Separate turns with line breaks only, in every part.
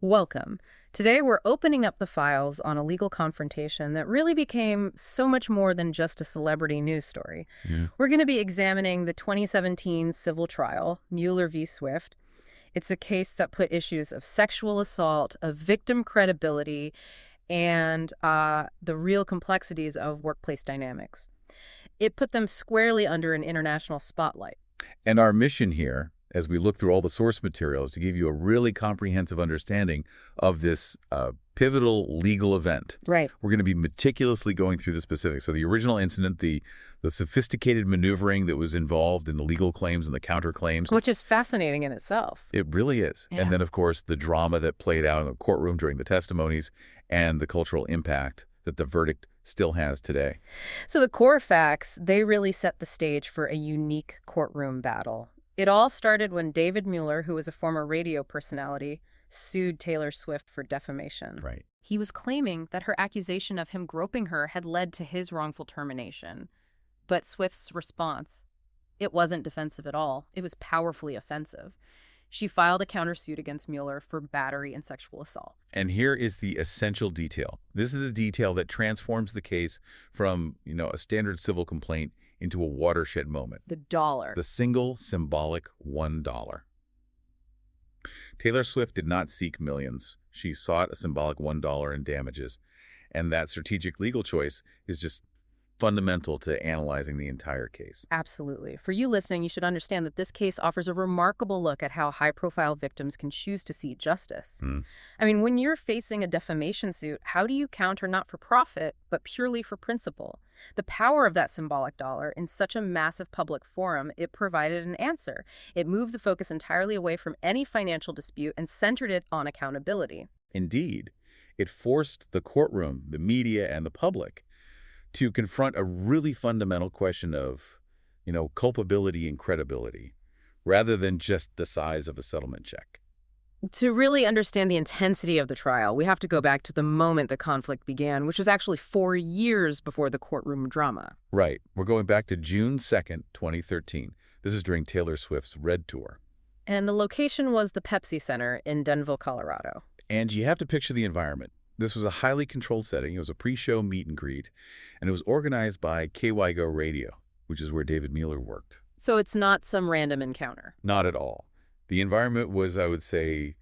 Welcome. Today we're opening up the files on a legal confrontation that really became so much more than just a celebrity news story.
Yeah.
We're going to be examining the 2017 civil trial, Mueller v. Swift. It's a case that put issues of sexual assault, of victim credibility, and the real complexities of workplace dynamics. It put them squarely under an international spotlight.
And our mission here, as we look through all the source materials, to give you a really comprehensive understanding of this pivotal legal event.
Right.
We're going to be meticulously going through the specifics. So the original incident, the sophisticated maneuvering that was involved in the legal claims and the counterclaims.
Which is fascinating in itself.
It really is.
Yeah.
And then, of course, the drama that played out in the courtroom during the testimonies and the cultural impact that the verdict still has today.
So the core facts, they really set the stage for a unique courtroom battle. It all started when David Mueller, who was a former radio personality, sued Taylor Swift for defamation.
Right.
He was claiming that her accusation of him groping her had led to his wrongful termination. But Swift's response, it wasn't defensive at all. It was powerfully offensive. She filed a countersuit against Mueller for battery and sexual assault.
And here is the essential detail. This is the detail that transforms the case from, a standard civil complaint into a watershed moment.
The dollar.
The single symbolic $1. Taylor Swift did not seek millions. She sought a symbolic $1 in damages. And that strategic legal choice is just fundamental to analyzing the entire case.
Absolutely. For you listening, you should understand that this case offers a remarkable look at how high-profile victims can choose to seek justice. I mean, when you're facing a defamation suit, how do you counter not for profit, but purely for principle? The power of that symbolic dollar in such a massive public forum, it provided an answer. It moved the focus entirely away from any financial dispute and centered it on accountability.
Indeed, it forced the courtroom, the media, and the public to confront a really fundamental question of, culpability and credibility, rather than just the size of a settlement check.
To really understand the intensity of the trial, we have to go back to the moment the conflict began, which was actually 4 years before the courtroom drama.
Right. We're going back to June 2nd, 2013. This is during Taylor Swift's Red Tour.
And the location was the Pepsi Center in Denville, Colorado.
And you have to picture the environment. This was a highly controlled setting. It was a pre-show meet and greet, and it was organized by KYGO Radio, which is where David Mueller worked.
So it's not some random encounter.
Not at all. The environment was, I would say,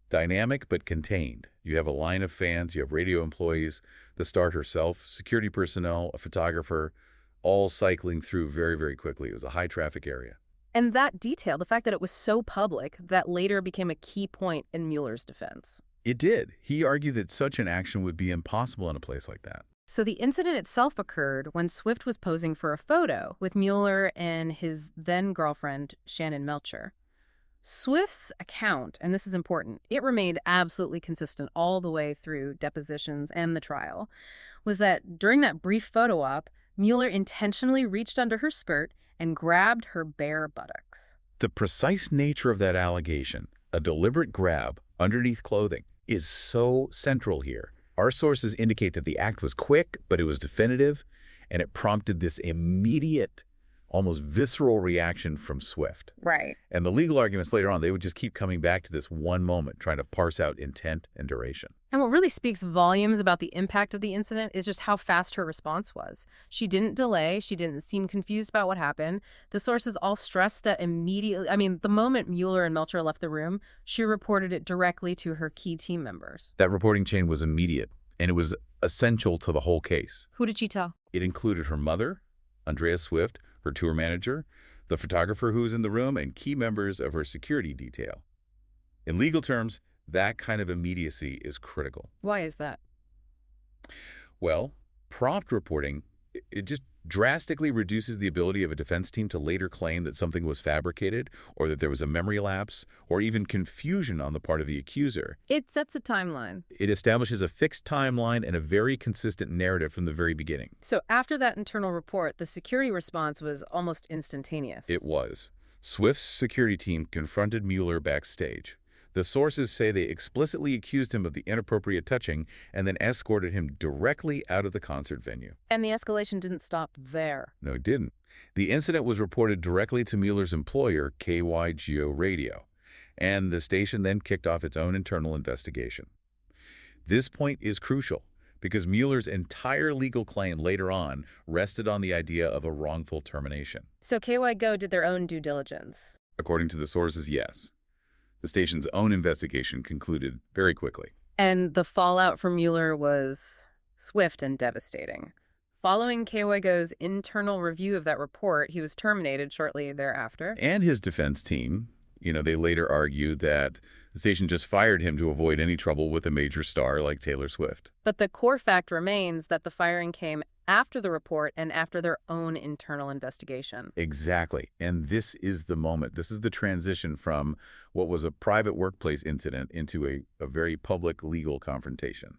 dynamic but contained. You have a line of fans, you have radio employees, the star herself, security personnel, a photographer, all cycling through very, very quickly. It was a high-traffic area.
And that detail, the fact that it was so public, that later became a key point in Mueller's defense.
It did. He argued that such an action would be impossible in a place like that.
So the incident itself occurred when Swift was posing for a photo with Mueller and his then-girlfriend, Shannon Melcher. Swift's account, and this is important, it remained absolutely consistent all the way through depositions and the trial, was that during that brief photo op, Mueller intentionally reached under her skirt and grabbed her bare buttocks.
The precise nature of that allegation, a deliberate grab underneath clothing, is so central here. Our sources indicate that the act was quick, but it was definitive, and it prompted this immediate, almost visceral reaction from Swift.
Right.
And the legal arguments later on, they would just keep coming back to this one moment, trying to parse out intent and duration.
And what really speaks volumes about the impact of the incident is just how fast her response was. She didn't delay. She didn't seem confused about what happened. The sources all stressed that immediately, the moment Mueller and Melcher left the room, she reported it directly to her key team members.
That reporting chain was immediate, and it was essential to the whole case.
Who did she tell?
It included her mother, Andrea Swift, her tour manager, the photographer who was in the room, and key members of her security detail. In legal terms, that kind of immediacy is critical.
Why is that?
Well, prompt reporting, it just drastically reduces the ability of a defense team to later claim that something was fabricated or that there was a memory lapse or even confusion on the part of the accuser.
It sets a timeline.
It establishes a fixed timeline and a very consistent narrative from the very beginning.
So after that internal report, the security response was almost instantaneous.
It was. Swift's security team confronted Mueller backstage. The sources say they explicitly accused him of the inappropriate touching and then escorted him directly out of the concert venue.
And the escalation didn't stop there.
No, it didn't. The incident was reported directly to Mueller's employer, KYGO Radio. and the station then kicked off its own internal investigation. This point is crucial because Mueller's entire legal claim later on rested on the idea of a wrongful termination.
So KY Go did their own due diligence.
According to the sources, yes. The station's own investigation concluded very quickly.
And the fallout for Mueller was swift and devastating. Following KY Go's internal review of that report, he was terminated shortly thereafter.
And his defense team, they later argued that the station just fired him to avoid any trouble with a major star like Taylor Swift.
But the core fact remains that the firing came after the report and after their own internal investigation.
Exactly. And this is the moment. This is the transition from what was a private workplace incident into a very public legal confrontation.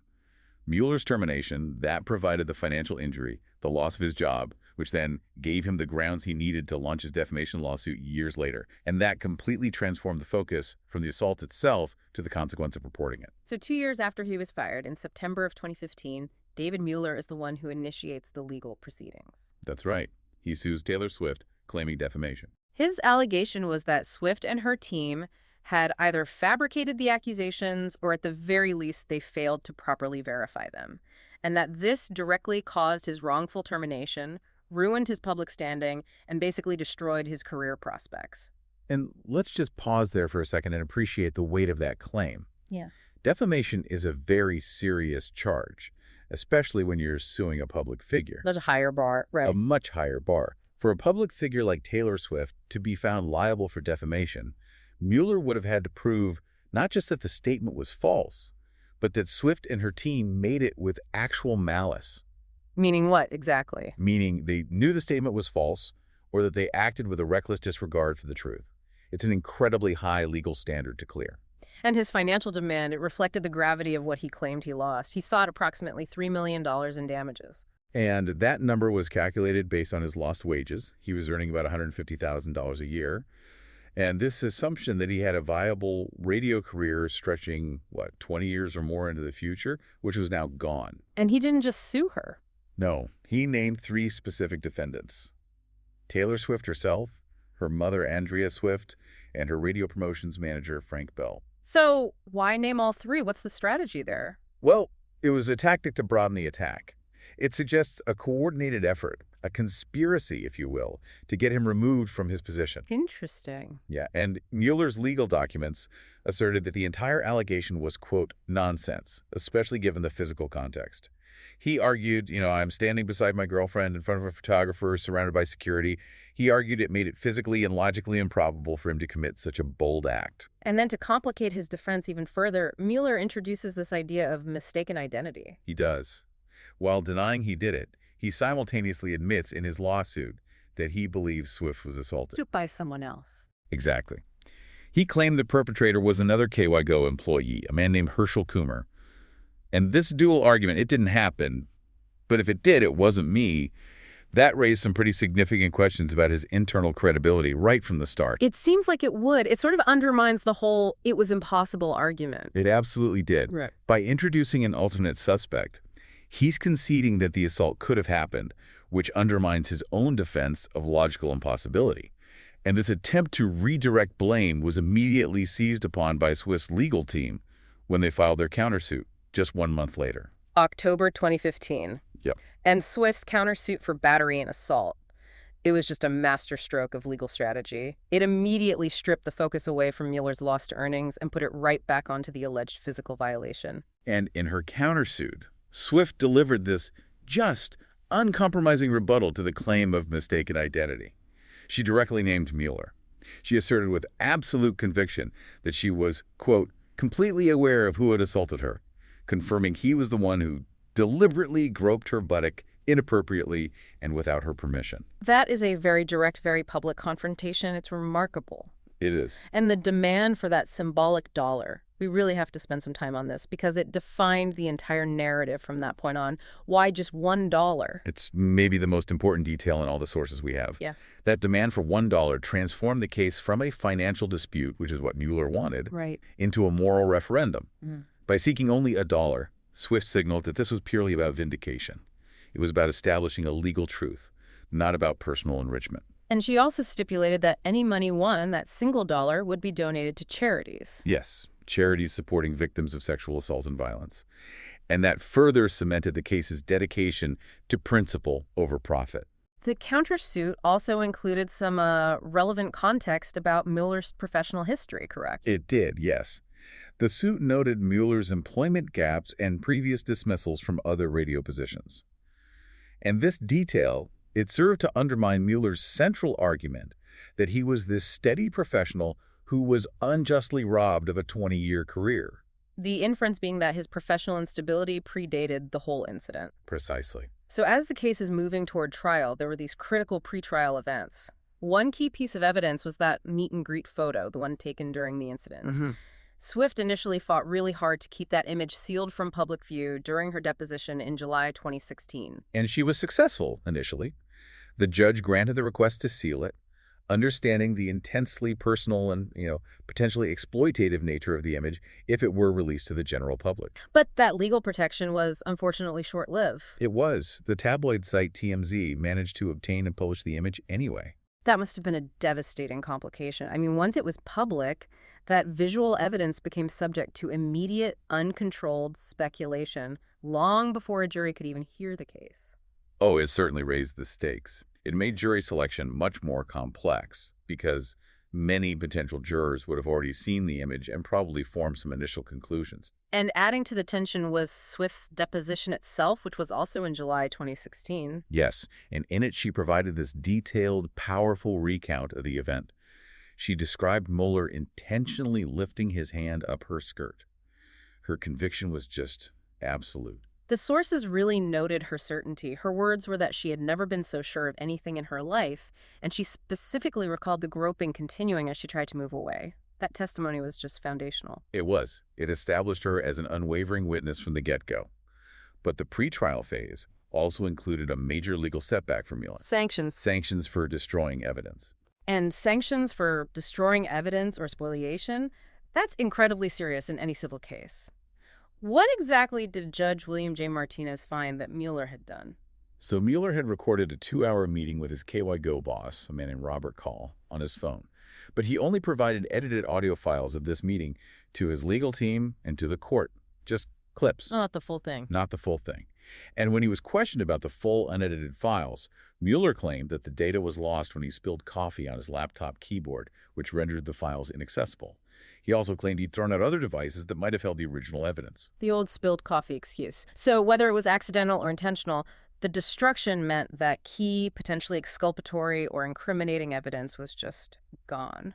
Mueller's termination, that provided the financial injury, the loss of his job, which then gave him the grounds he needed to launch his defamation lawsuit years later. And that completely transformed the focus from the assault itself to the consequence of reporting it.
So 2 years after he was fired, in September of 2015, David Mueller is the one who initiates the legal proceedings.
That's right. He sues Taylor Swift, claiming defamation.
His allegation was that Swift and her team had either fabricated the accusations or at the very least they failed to properly verify them, and that this directly caused his wrongful termination, ruined his public standing, and basically destroyed his career prospects.
And let's just pause there for a second and appreciate the weight of that claim.
Yeah.
Defamation is a very serious charge, especially when you're suing a public figure.
There's a higher bar, right?
A much higher bar. For a public figure like Taylor Swift to be found liable for defamation, Mueller would have had to prove not just that the statement was false, but that Swift and her team made it with actual malice.
Meaning what, exactly?
Meaning they knew the statement was false, or that they acted with a reckless disregard for the truth. It's an incredibly high legal standard to clear.
And his financial demand, it reflected the gravity of what he claimed he lost. He sought approximately $3 million in damages.
And that number was calculated based on his lost wages. He was earning about $150,000 a year. And this assumption that he had a viable radio career stretching, 20 years or more into the future, which was now gone.
And he didn't just sue her.
No, he named 3 specific defendants. Taylor Swift herself, her mother Andrea Swift, and her radio promotions manager Frank Bell.
So why name all 3? What's the strategy there?
Well, it was a tactic to broaden the attack. It suggests a coordinated effort, a conspiracy, if you will, to get him removed from his position.
Interesting.
Yeah, and Mueller's legal documents asserted that the entire allegation was, quote, nonsense, especially given the physical context. He argued, I'm standing beside my girlfriend in front of a photographer surrounded by security. He argued it made it physically and logically improbable for him to commit such a bold act.
And then to complicate his defense even further, Mueller introduces this idea of mistaken identity.
He does. While denying he did it, he simultaneously admits in his lawsuit that he believes Swift was assaulted.
By someone else.
Exactly. He claimed the perpetrator was another KY Go employee, a man named Herschel Coomer. And this dual argument, it didn't happen, but if it did, it wasn't me. That raised some pretty significant questions about his internal credibility right from the start.
It seems like it would. It sort of undermines the whole "it was impossible" argument.
It absolutely did.
Right.
By introducing an alternate suspect, he's conceding that the assault could have happened, which undermines his own defense of logical impossibility. And this attempt to redirect blame was immediately seized upon by Swift's legal team when they filed their countersuit just 1 month later.
October 2015.
Yep.
And Swift's countersuit for battery and assault. It was just a masterstroke of legal strategy. It immediately stripped the focus away from Mueller's lost earnings and put it right back onto the alleged physical violation.
And in her countersuit, Swift delivered this just, uncompromising rebuttal to the claim of mistaken identity. She directly named Mueller. She asserted with absolute conviction that she was, quote, completely aware of who had assaulted her, confirming he was the one who deliberately groped her buttock inappropriately and without her permission.
That is a very direct, very public confrontation. It's remarkable.
It is.
And the demand for that symbolic dollar, we really have to spend some time on this because it defined the entire narrative from that point on. Why just $1?
It's maybe the most important detail in all the sources we have.
Yeah.
That demand for $1 transformed the case from a financial dispute, which is what Mueller wanted,
right,
into a moral referendum.
Mm.
By seeking only $1, Swift signaled that this was purely about vindication. It was about establishing a legal truth, not about personal enrichment.
And she also stipulated that any money won, that single dollar, would be donated to charities.
Yes, charities supporting victims of sexual assault and violence. And that further cemented the case's dedication to principle over profit.
The countersuit also included some relevant context about Mueller's professional history, correct?
It did, yes. The suit noted Mueller's employment gaps and previous dismissals from other radio positions. And this detail, it served to undermine Mueller's central argument that he was this steady professional who was unjustly robbed of a 20-year career.
The inference being that his professional instability predated the whole incident.
Precisely.
So as the case is moving toward trial, there were these critical pretrial events. One key piece of evidence was that meet and greet photo, the one taken during the incident. Swift initially fought really hard to keep that image sealed from public view during her deposition in July 2016.
And she was successful initially. The judge granted the request to seal it, understanding the intensely personal and, potentially exploitative nature of the image if it were released to the general public.
But that legal protection was unfortunately short-lived.
It was. The tabloid site TMZ managed to obtain and publish the image anyway.
That must have been a devastating complication. I mean, once it was public, that visual evidence became subject to immediate, uncontrolled speculation long before a jury could even hear the case.
Oh, it certainly raised the stakes. It made jury selection much more complex because many potential jurors would have already seen the image and probably formed some initial conclusions.
And adding to the tension was Swift's deposition itself, which was also in July 2016.
Yes, and in it she provided this detailed, powerful recount of the event. She described Mueller intentionally lifting his hand up her skirt. Her conviction was just absolute.
The sources really noted her certainty. Her words were that she had never been so sure of anything in her life, and she specifically recalled the groping continuing as she tried to move away. That testimony was just foundational.
It was. It established her as an unwavering witness from the get-go. But the pretrial phase also included a major legal setback for Mueller.
Sanctions.
Sanctions for destroying evidence.
And sanctions for destroying evidence or spoliation, that's incredibly serious in any civil case. What exactly did Judge William J. Martinez find that Mueller had done?
So Mueller had recorded a 2-hour meeting with his KY Go boss, a man named Robert Call, on his phone. But he only provided edited audio files of this meeting to his legal team and to the court. Just clips.
Not the full thing.
Not the full thing. And when he was questioned about the full unedited files, Mueller claimed that the data was lost when he spilled coffee on his laptop keyboard, which rendered the files inaccessible. He also claimed he'd thrown out other devices that might have held the original evidence.
The old spilled coffee excuse. So whether it was accidental or intentional, the destruction meant that key, potentially exculpatory or incriminating evidence was just gone.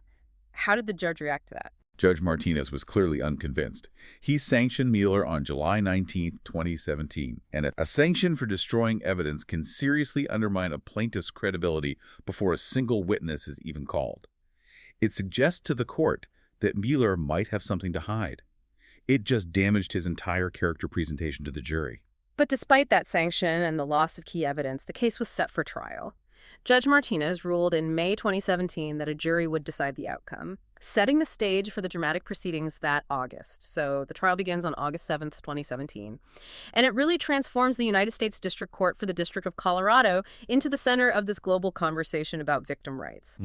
How did the judge react to that?
Judge Martinez was clearly unconvinced. He sanctioned Mueller on July 19, 2017, and a sanction for destroying evidence can seriously undermine a plaintiff's credibility before a single witness is even called. It suggests to the court that Mueller might have something to hide. It just damaged his entire character presentation to the jury.
But despite that sanction and the loss of key evidence, the case was set for trial. Judge Martinez ruled in May 2017 that a jury would decide the outcome, setting the stage for the dramatic proceedings that August. So the trial begins on August 7th, 2017. And it really transforms the United States District Court for the District of Colorado into the center of this global conversation about victim rights.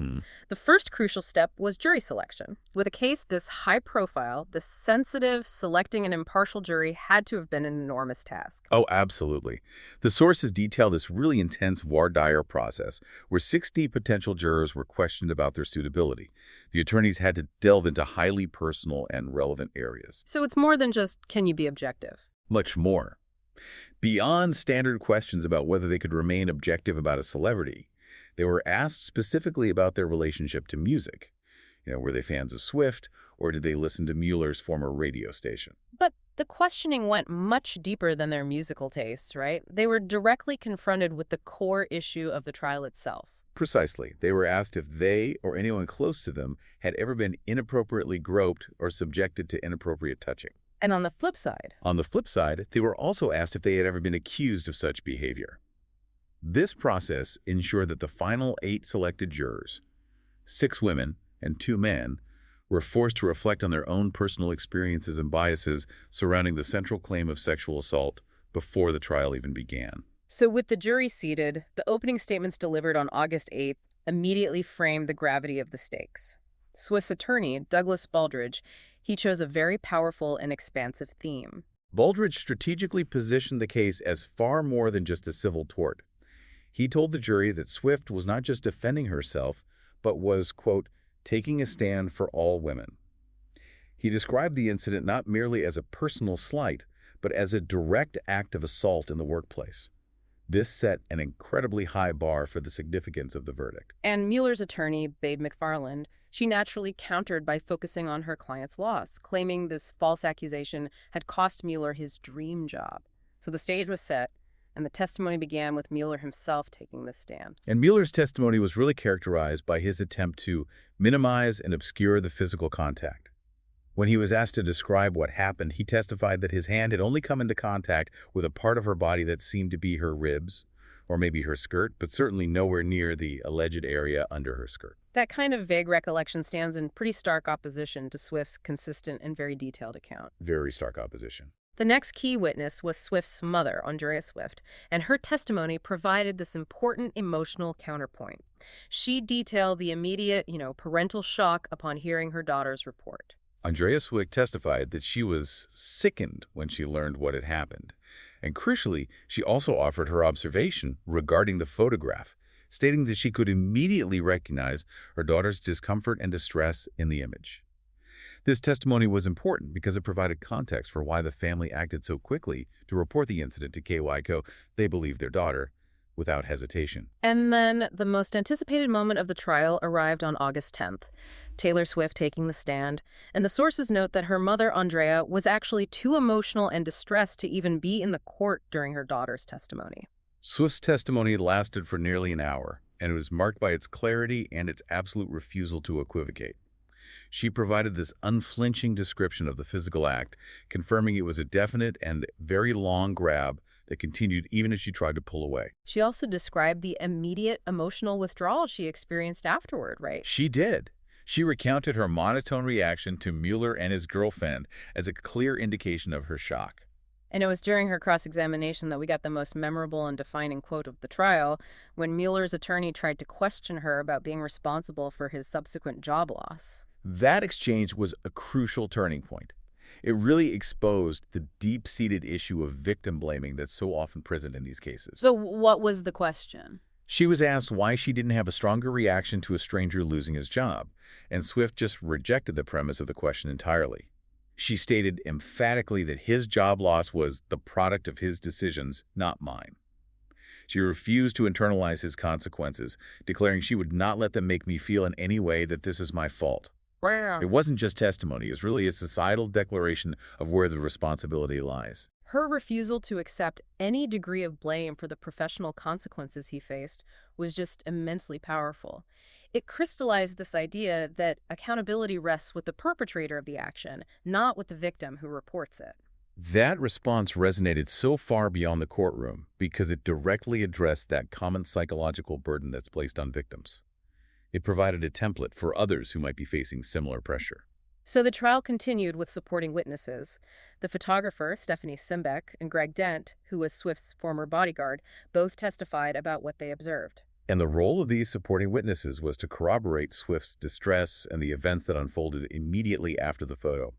The first crucial step was jury selection. With a case this high profile, the sensitive, selecting an impartial jury had to have been an enormous task.
Oh, absolutely. The sources detail this really intense voir dire process where 60 potential jurors were questioned about their suitability. The attorneys had to delve into highly personal and relevant areas.
So it's more than just, can you be objective?
Much more. Beyond standard questions about whether they could remain objective about a celebrity, they were asked specifically about their relationship to music. Were they fans of Swift, or did they listen to Mueller's former radio station?
But the questioning went much deeper than their musical tastes, right? They were directly confronted with the core issue of the trial itself.
Precisely. They were asked if they or anyone close to them had ever been inappropriately groped or subjected to inappropriate touching.
And on the flip side?
On the flip side, they were also asked if they had ever been accused of such behavior. This process ensured that the final 8 selected jurors, 6 women and 2 men, were forced to reflect on their own personal experiences and biases surrounding the central claim of sexual assault before the trial even began.
So with the jury seated, the opening statements delivered on August 8th, immediately framed the gravity of the stakes. Swift's attorney, Douglas Baldridge, he chose a very powerful and expansive theme.
Baldridge strategically positioned the case as far more than just a civil tort. He told the jury that Swift was not just defending herself, but was, quote, taking a stand for all women. He described the incident not merely as a personal slight, but as a direct act of assault in the workplace. This set an incredibly high bar for the significance of the verdict.
And Mueller's attorney, Babe McFarland, she naturally countered by focusing on her client's loss, claiming this false accusation had cost Mueller his dream job. So the stage was set, and the testimony began with Mueller himself taking the stand.
And Mueller's testimony was really characterized by his attempt to minimize and obscure the physical contact. When he was asked to describe what happened, he testified that his hand had only come into contact with a part of her body that seemed to be her ribs, or maybe her skirt, but certainly nowhere near the alleged area under her skirt.
That kind of vague recollection stands in pretty stark opposition to Swift's consistent and very detailed account.
Very stark opposition.
The next key witness was Swift's mother, Andrea Swift, and her testimony provided this important emotional counterpoint. She detailed the immediate, parental shock upon hearing her daughter's report.
Andrea Swift testified that she was sickened when she learned what had happened. And crucially, she also offered her observation regarding the photograph, stating that she could immediately recognize her daughter's discomfort and distress in the image. This testimony was important because it provided context for why the family acted so quickly to report the incident to KYCO. They believed their daughter without hesitation.
And then the most anticipated moment of the trial arrived on August 10th, Taylor Swift taking the stand, and the sources note that her mother, Andrea, was actually too emotional and distressed to even be in the court during her daughter's testimony.
Swift's testimony lasted for nearly an hour, and it was marked by its clarity and its absolute refusal to equivocate. She provided this unflinching description of the physical act, confirming it was a definite and very long grab that continued even as she tried to pull away.
She also described the immediate emotional withdrawal she experienced afterward, right?
She did. She recounted her monotone reaction to Mueller and his girlfriend as a clear indication of her shock.
And it was during her cross-examination that we got the most memorable and defining quote of the trial, when Mueller's attorney tried to question her about being responsible for his subsequent job loss.
That exchange was a crucial turning point. It really exposed the deep-seated issue of victim blaming that's so often present in these cases.
So what was the question?
She was asked why she didn't have a stronger reaction to a stranger losing his job, and Swift just rejected the premise of the question entirely. She stated emphatically that his job loss was the product of his decisions, not mine. She refused to internalize his consequences, declaring she would not let them make me feel in any way that this is my fault.
Wow.
It wasn't just testimony. It was really a societal declaration of where the responsibility lies.
Her refusal to accept any degree of blame for the professional consequences he faced was just immensely powerful. It crystallized this idea that accountability rests with the perpetrator of the action, not with the victim who reports it.
That response resonated so far beyond the courtroom because it directly addressed that common psychological burden that's placed on victims. It provided a template for others who might be facing similar pressure.
So the trial continued with supporting witnesses. The photographer, Stephanie Symbolic, and Greg Dent, who was Swift's former bodyguard, both testified about what they observed.
And the role of these supporting witnesses was to corroborate Swift's distress and the events that unfolded immediately after the photo.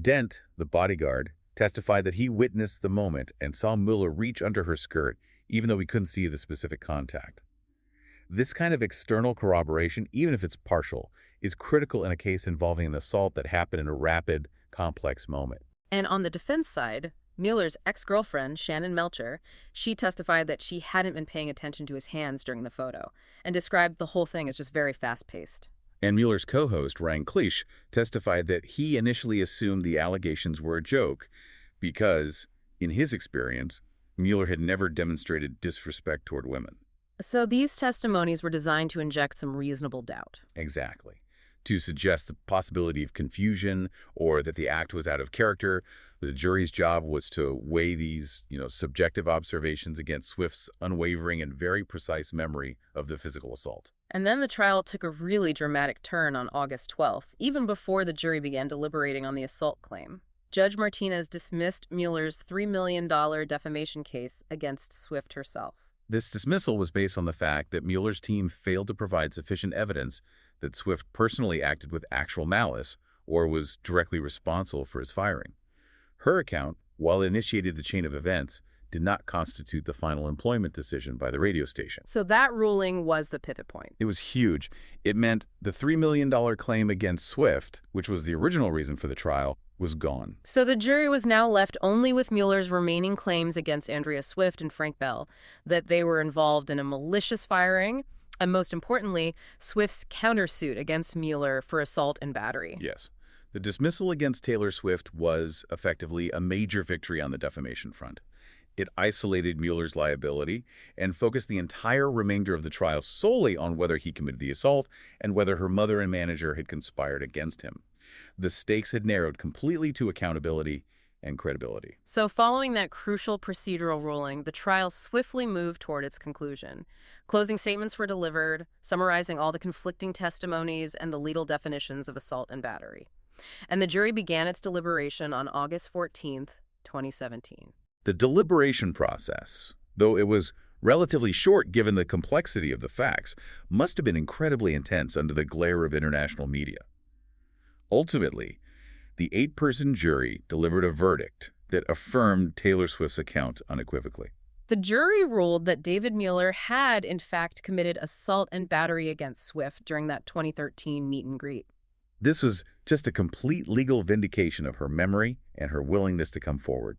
Dent, the bodyguard, testified that he witnessed the moment and saw Mueller reach under her skirt, even though he couldn't see the specific contact. This kind of external corroboration, even if it's partial, is critical in a case involving an assault that happened in a rapid, complex moment.
And on the defense side, Mueller's ex-girlfriend, Shannon Melcher, she testified that she hadn't been paying attention to his hands during the photo and described the whole thing as just very fast-paced.
And Mueller's co-host, Ryan Cleach, testified that he initially assumed the allegations were a joke because, in his experience, Mueller had never demonstrated disrespect toward women.
So these testimonies were designed to inject some reasonable doubt.
Exactly. To suggest the possibility of confusion or that the act was out of character. The jury's job was to weigh these, subjective observations against Swift's unwavering and very precise memory of the physical assault.
And then the trial took a really dramatic turn on August 12th, even before the jury began deliberating on the assault claim. Judge Martinez dismissed Mueller's $3 million defamation case against Swift herself.
This dismissal was based on the fact that Mueller's team failed to provide sufficient evidence that Swift personally acted with actual malice or was directly responsible for his firing. Her account, while it initiated the chain of events, did not constitute the final employment decision by the radio station.
So that ruling was the pivot point.
It was huge. It meant the $3 million claim against Swift, which was the original reason for the trial, was gone.
So the jury was now left only with Mueller's remaining claims against Andrea Swift and Frank Bell, that they were involved in a malicious firing, and most importantly, Swift's countersuit against Mueller for assault and battery.
Yes. The dismissal against Taylor Swift was effectively a major victory on the defamation front. It isolated Mueller's liability and focused the entire remainder of the trial solely on whether he committed the assault and whether her mother and manager had conspired against him. The stakes had narrowed completely to accountability and credibility.
So following that crucial procedural ruling, the trial swiftly moved toward its conclusion. Closing statements were delivered, summarizing all the conflicting testimonies and the legal definitions of assault and battery. And the jury began its deliberation on August 14th, 2017.
The deliberation process, though it was relatively short given the complexity of the facts, must have been incredibly intense under the glare of international media. Ultimately, the 8-person jury delivered a verdict that affirmed Taylor Swift's account unequivocally.
The jury ruled that David Mueller had, in fact, committed assault and battery against Swift during that 2013 meet and greet.
This was just a complete legal vindication of her memory and her willingness to come forward.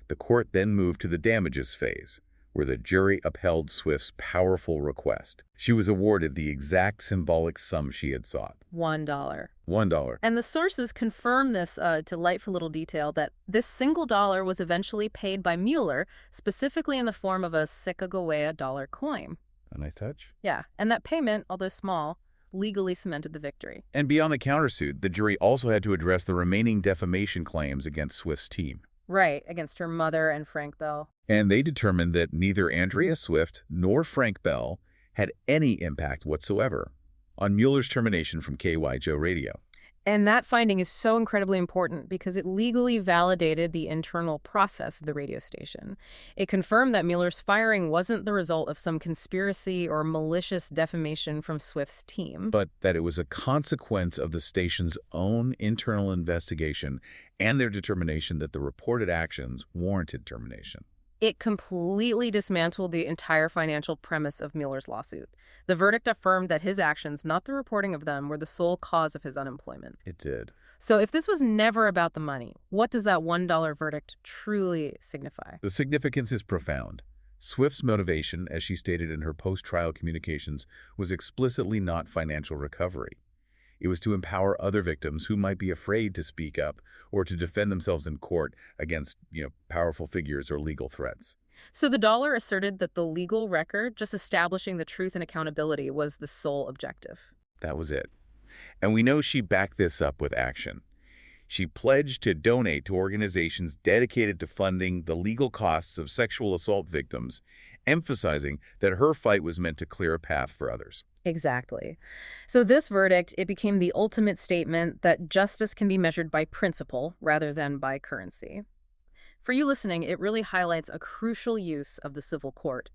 The court then moved to the damages phase, where the jury upheld Swift's powerful request. She was awarded the exact symbolic sum she had sought.
$1.
$1.
And the sources confirm this delightful little detail that this single dollar was eventually paid by Mueller, specifically in the form of a Sacagawea dollar coin.
A nice touch.
Yeah, and that payment, although small, legally cemented the victory.
And beyond the countersuit, the jury also had to address the remaining defamation claims against Swift's team.
Right, against her mother and Frank Bell.
And they determined that neither Andrea Swift nor Frank Bell had any impact whatsoever on Mueller's termination from KYJO Radio.
And that finding is so incredibly important because it legally validated the internal process of the radio station. It confirmed that Mueller's firing wasn't the result of some conspiracy or malicious defamation from Swift's team,
but that it was a consequence of the station's own internal investigation and their determination that the reported actions warranted termination.
It completely dismantled the entire financial premise of Mueller's lawsuit. The verdict affirmed that his actions, not the reporting of them, were the sole cause of his unemployment.
It did.
So if this was never about the money, what does that $1 verdict truly signify?
The significance is profound. Swift's motivation, as she stated in her post-trial communications, was explicitly not financial recovery. It was to empower other victims who might be afraid to speak up or to defend themselves in court against, powerful figures or legal threats.
So the dollar asserted that the legal record, just establishing the truth and accountability, was the sole objective.
That was it. And we know she backed this up with action. She pledged to donate to organizations dedicated to funding the legal costs of sexual assault victims, emphasizing that her fight was meant to clear a path for others.
Exactly. So this verdict, it became the ultimate statement that justice can be measured by principle rather than by currency. For you listening, it really highlights a crucial use of the civil court,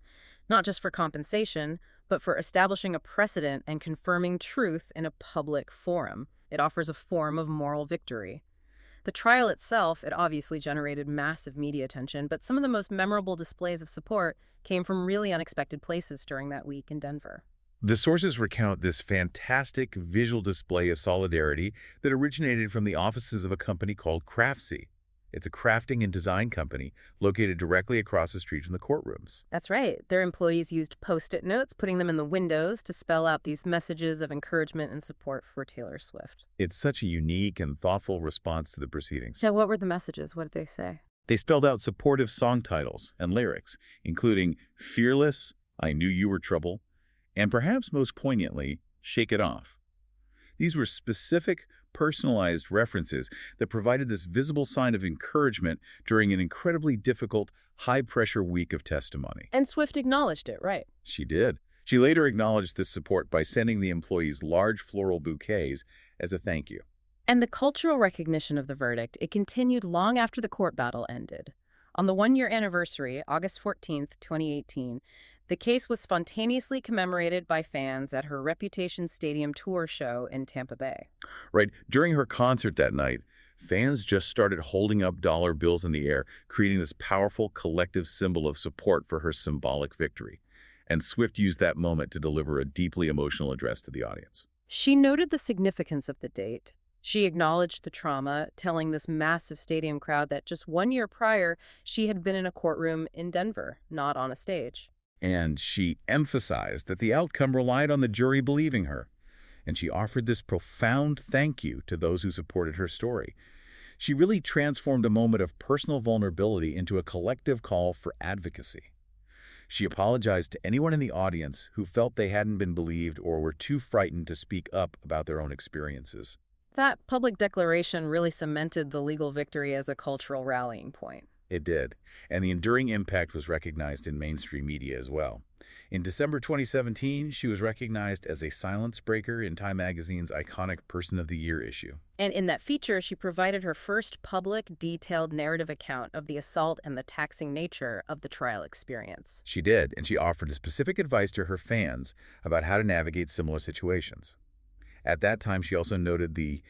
not just for compensation, but for establishing a precedent and confirming truth in a public forum. It offers a form of moral victory. The trial itself, it obviously generated massive media attention, but some of the most memorable displays of support came from really unexpected places during that week in Denver.
The sources recount this fantastic visual display of solidarity that originated from the offices of a company called Craftsy. It's a crafting and design company located directly across the street from the courtrooms.
That's right. Their employees used Post-it notes, putting them in the windows to spell out these messages of encouragement and support for Taylor Swift.
It's such a unique and thoughtful response to the proceedings.
So what were the messages? What did they say?
They spelled out supportive song titles and lyrics, including Fearless, I Knew You Were Trouble, and perhaps most poignantly, Shake It Off. These were specific, personalized references that provided this visible sign of encouragement during an incredibly difficult, high-pressure week of testimony.
And Swift acknowledged it, right?
She did. She later acknowledged this support by sending the employees large floral bouquets as a thank you.
And the cultural recognition of the verdict, it continued long after the court battle ended. On the one-year anniversary, August 14th, 2018, the case was spontaneously commemorated by fans at her Reputation Stadium tour show in Tampa Bay.
Right. During her concert that night, fans just started holding up dollar bills in the air, creating this powerful collective symbol of support for her symbolic victory. And Swift used that moment to deliver a deeply emotional address to the audience.
She noted the significance of the date. She acknowledged the trauma, telling this massive stadium crowd that just 1 year prior, she had been in a courtroom in Denver, not on a stage.
And she emphasized that the outcome relied on the jury believing her. And she offered this profound thank you to those who supported her story. She really transformed a moment of personal vulnerability into a collective call for advocacy. She apologized to anyone in the audience who felt they hadn't been believed or were too frightened to speak up about their own experiences.
That public declaration really cemented the legal victory as a cultural rallying point.
It did, and the enduring impact was recognized in mainstream media as well. In December 2017, she was recognized as a silence breaker in Time magazine's iconic Person of the Year issue.
And in that feature, she provided her first public, detailed narrative account of the assault and the taxing nature of the trial experience.
She did, and she offered specific advice to her fans about how to navigate similar situations. At that time, she also noted the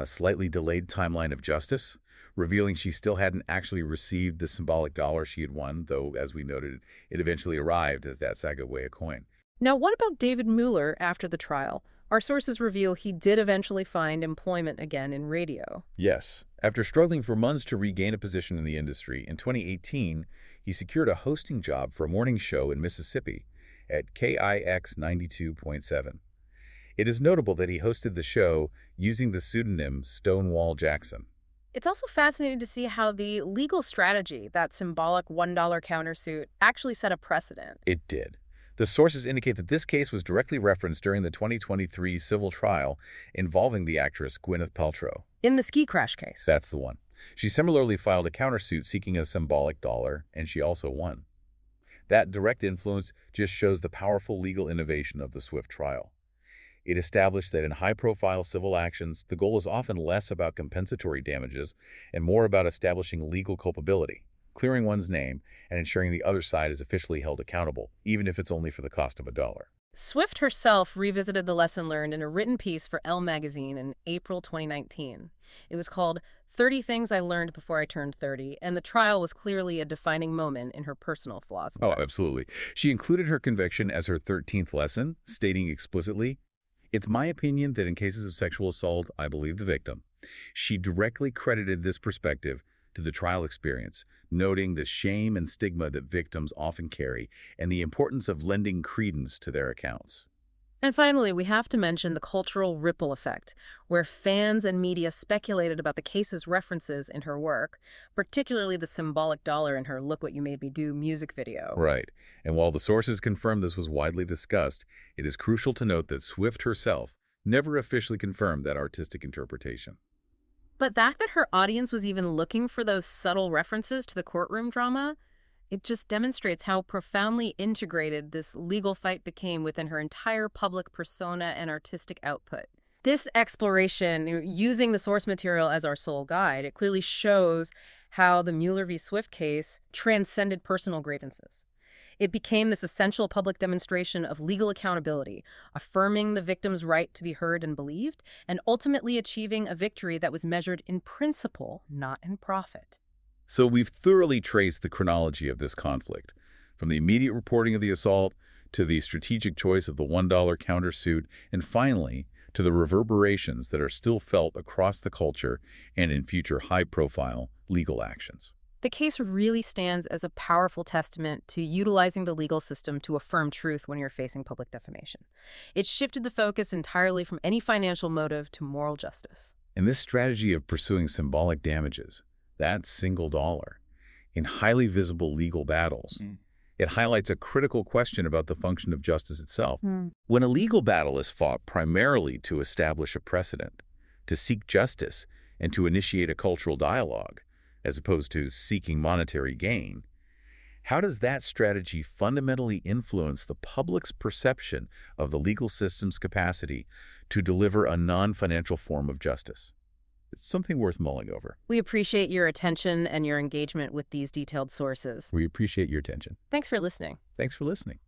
slightly delayed timeline of justice, revealing she still hadn't actually received the symbolic dollar she had won, though, as we noted, it eventually arrived as that Sacagawea coin.
Now, what about David Mueller after the trial? Our sources reveal he did eventually find employment again in radio.
Yes. After struggling for months to regain a position in the industry, in 2018, he secured a hosting job for a morning show in Mississippi at KIX 92.7. It is notable that he hosted the show using the pseudonym Stonewall Jackson.
It's also fascinating to see how the legal strategy, that symbolic $1 countersuit, actually set a precedent.
It did. The sources indicate that this case was directly referenced during the 2023 civil trial involving the actress Gwyneth Paltrow.
In the ski crash case.
That's the one. She similarly filed a countersuit seeking a symbolic dollar, and she also won. That direct influence just shows the powerful legal innovation of the Swift trial. It established that in high-profile civil actions, the goal is often less about compensatory damages and more about establishing legal culpability, clearing one's name, and ensuring the other side is officially held accountable, even if it's only for the cost of a dollar.
Swift herself revisited the lesson learned in a written piece for Elle magazine in April 2019. It was called 30 Things I Learned Before I Turned 30, and the trial was clearly a defining moment in her personal philosophy.
Oh, absolutely. She included her conviction as her 13th lesson, stating explicitly, "It's my opinion that in cases of sexual assault, I believe the victim." She directly credited this perspective to the trial experience, noting the shame and stigma that victims often carry and the importance of lending credence to their accounts.
And finally, we have to mention the cultural ripple effect, where fans and media speculated about the case's references in her work, particularly the symbolic dollar in her Look What You Made Me Do music video.
Right. And while the sources confirm this was widely discussed, it is crucial to note that Swift herself never officially confirmed that artistic interpretation.
But the fact that her audience was even looking for those subtle references to the courtroom drama, it just demonstrates how profoundly integrated this legal fight became within her entire public persona and artistic output. This exploration, using the source material as our sole guide, it clearly shows how the Mueller v. Swift case transcended personal grievances. It became this essential public demonstration of legal accountability, affirming the victim's right to be heard and believed, and ultimately achieving a victory that was measured in principle, not in profit.
So we've thoroughly traced the chronology of this conflict, from the immediate reporting of the assault to the strategic choice of the $1 countersuit, and finally, to the reverberations that are still felt across the culture and in future high-profile legal actions.
The case really stands as a powerful testament to utilizing the legal system to affirm truth when you're facing public defamation. It shifted the focus entirely from any financial motive to moral justice.
And this strategy of pursuing symbolic damages, that single dollar, in highly visible legal battles, it highlights a critical question about the function of justice itself. When a legal battle is fought primarily to establish a precedent, to seek justice, and to initiate a cultural dialogue, as opposed to seeking monetary gain, how does that strategy fundamentally influence the public's perception of the legal system's capacity to deliver a non-financial form of justice? It's something worth mulling over.
We appreciate your attention and your engagement with these detailed sources.
We appreciate your attention.
Thanks for listening.
Thanks for listening.